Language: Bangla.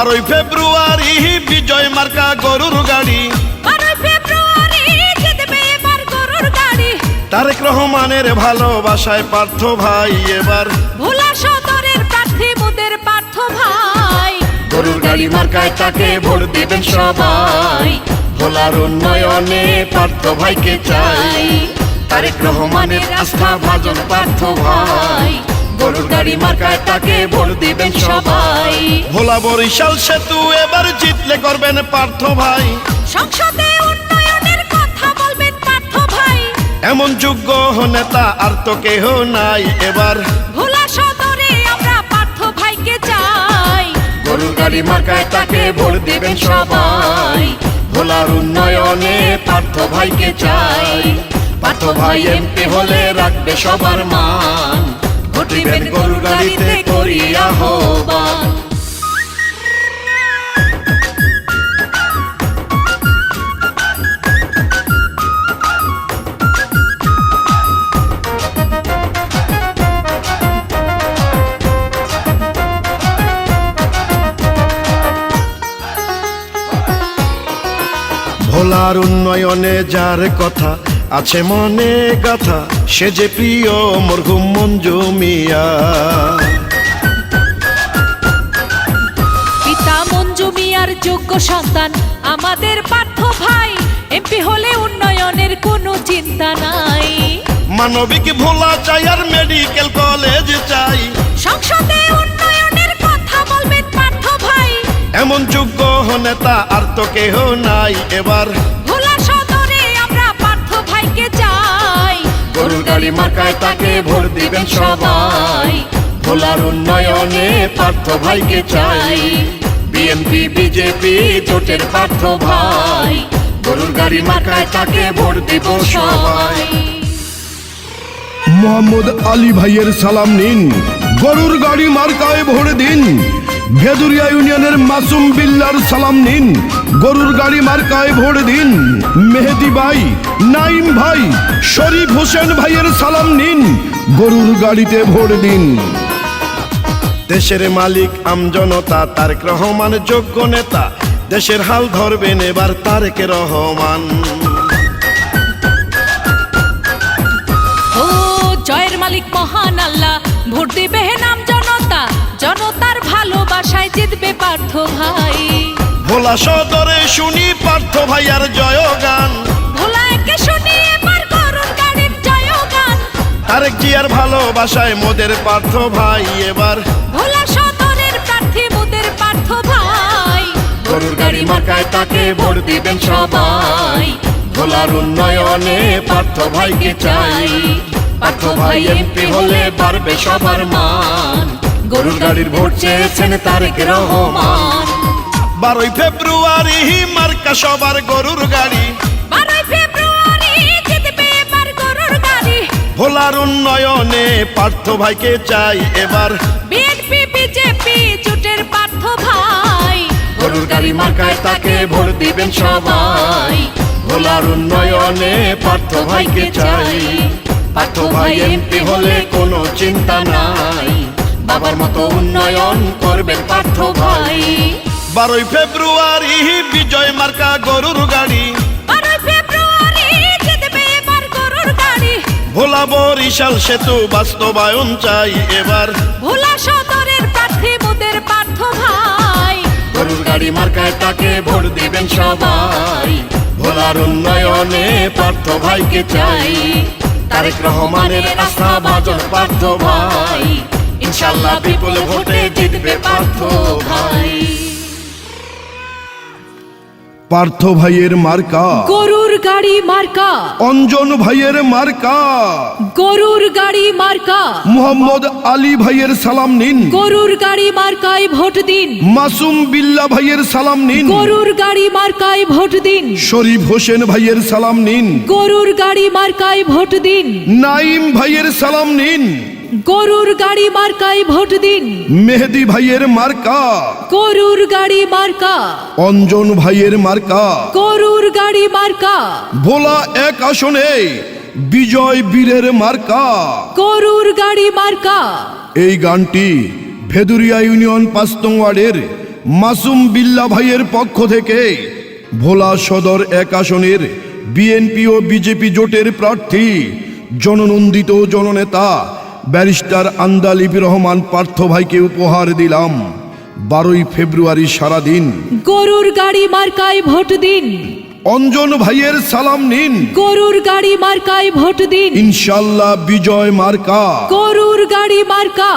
12 ফেব্রুয়ারি বিজয় মার্কা গরুর গাড়ি, 12 ফেব্রুয়ারি জিতবে এবার গরুর গাড়ি। তারেক রহমানের ভালোবাসায় পার্থ ভাই এবার ভোলা সদরের প্রার্থী মোদের পার্থ ভাই। গরুর গাড়ি মার্কায় তাকে ভোট দিবেন সবাই। ভোলার উন্নয়নে পার্থ ভাইকে চাই, তারেক রহমানের আস্থা ভাজন পার্থ ভাই। গরুর গাড়ি মার্কায় তাকে ভোট দিবেন সবাই। ভোলা বরিশাল সেতু এবার জিতলে করবেন পার্থ ভাই। সংসদে উন্নয়নের কথা বলবেন পার্থ ভাই। এমন যোগ্য নেতা আর তো কেহ নাই এবার ভোলা সদরে আমরা পার্থ ভাইকে চাই। গরুর গাড়ি মার্কায় তাকে ভোট দিবেন সবাই। ভোলার উন্নয়নে পার্থ ভাইকে চাই, পার্থ ভাই এমপি হলে রাখবে সবার মান। ভোট দিবেন গরুর গাড়িতে করি আহ্বান। ভোলার উন্নয়নে যার কথা আছে মনে গাথা, সে যে প্রিয় মরহুম মঞ্জু মিয়া। পিতা মঞ্জু মিয়ার যোগ্য সন্তান আমাদের পার্থ ভাই। এমপি হলে উন্নয়নের কোনো চিন্তা নাই। মানবিক ভোলা চাই আর মেডিকেল কলেজ চাই। সংসদে উন্নয়নের কথা বলবেন পার্থ ভাই। এমন যোগ্য নেতা আর তো কেহ নাই এবার ভোলা সদরে আমরা পার্থ ভাইকে চাই। গরুর গাড়ি মার্কায় তাকে ভোট দিবেন সবাই। ভোলার উন্নয়নে পার্থ ভাইকে চাই। বিএনপি বিজেপি জোটের পার্থ ভাই। গরুর গাড়ি মার্কায় তাকে ভোট দিব সবাই। মোহাম্মদ আলী ভাইয়ের সালাম নিন, গরুর গাড়ি মার্কায় ভোট দিন। ভেদুরিয়া ইউনিয়নের মাসুম বিল্লার সালাম নিন, গরুর গাড়ি মার্কায় ভোট দিন। মেহেদি ভাই, নাইম ভাই, শরীফ হোসেন ভাইয়ের সালাম নিন, গরুর গাড়িতে ভোট দিন। দেশের মালিক আমজনতা, তারেক রহমান যোগ্য নেতা। দেশের হাল ধরবেন এবার তারেক রহমান। ও জয়ের মালিক মহান আল্লাহ, ভোট দিবে নাম জনতা। জনতার ভালোবাসায় জিতবে পার্থ ভাই। ভোলা সদরে শুনি পার্থ ভাইয়ার জয়গান। ভোলা একে শুনি এবার গরুর গাড়ির জয়গান। তারেক জিয়ার ভালোবাসায় মোদের পার্থ ভাই এবার ভোলা সদরের প্রার্থী মোদের পার্থ ভাই। গরুর গাড়ি মার্কায় তাকে ভোট দিবেন সবাই। ভোলার উন্নয়নে পার্থ ভাইকে চাই, পার্থ ভাই এমপি হলে বাড়বে সবার মান। গরুর গাড়ির ভোট চেয়েছেন তারেক রহমান। 12 ফেব্রুয়ারি মার্কা সবার গরুর গাড়ি, 12 ফেব্রুয়ারি জিতবে এবার গরুর গাড়ি। ভোলার উন্নয়নে পার্থ ভাইকে চাই এবার বিএনপি বিজেপি জোটের পার্থ ভাই। গরুর গাড়ি মার্কায় তাকে ভোট দিবেন সবাই। ভোলার উন্নয়নে পার্থ ভাইকে চাই, পার্থ ভাই এমপি হলে কোনো চিন্তা নাই। বাবার মতো উন্নয়ন করবেন পার্থ ভাই। 12 ফেব্রুয়ারি বিজয় মার্কা গরুর গাড়ি, 12 ফেব্রুয়ারি জিতবে এবার গরুর গাড়ি। ভোলা বরিশাল সেতু বাস্তবায়ন চাই এবার ভোলা সদরের প্রার্থী মোদের পার্থ ভাই। গরুর গাড়ি মার্কায় তাকে ভোট দিবেন সবাই। ভোলার উন্নয়নে পার্থ ভাইকে চাই, তারেক রহমানের আস্থা ভাজন পার্থ ভাই। ইনশাল্লাহ বিপুল ভোটে জিতবে পার্থ ভাই। পার্থ ভাইয়ের মার্কা, গরুর গাড়ি মার্কা। অঞ্জন ভাইয়ের মার্কা, গরুর গাড়ি মার্কা। মোহাম্মদ আলী ভাইয়ের সালাম নিন, গরুর গাড়ি মার্কায় ভোট দিন। মাসুম বিল্লা ভাইয়ের সালাম নিন, গরুর গাড়ি মার্কায় ভোট দিন। শরীফ হোসেন ভাইয়ের সালাম নিন, গরুর গাড়ি মার্কায় ভোট দিন। নাইম ভাইয়ের সালাম নিন, গরুর গাড়ি মার্কায় ভোট দিন। মেহেদি ভাইয়ের মার্কা, গরুর গাড়ি মার্কা। অঞ্জন ভাইয়ের মার্কা, গরুর গাড়ি মার্কা। ভোলা 1 আসনে বিজয় বীরের মার্কা, গরুর গাড়ি মার্কা। এই গানটি ভেদুরিয়া ইউনিয়ন 5 নং ওয়ার্ডের মাসুম বিল্লাহ ভাইয়ের পক্ষ থেকে ভোলা সদর 1 আসনের বিএনপি ও বিজেপি জোটের প্রার্থী জননন্দিত জননেতা ব্যারিস্টার আন্দালিব রহমান পার্থ ভাইকে উপহার দিলাম 12ই ফেব্রুয়ারি সারাদিন। গরুর গাড়ি মার্কায় ভোট দিন, অঞ্জন ভাইয়ের সালাম নিন, গরুর গাড়ি মার্কায় ভোট দিন, ইনশাল্লাহ বিজয় মার্কা। গরুর গাড়ি মার্কা।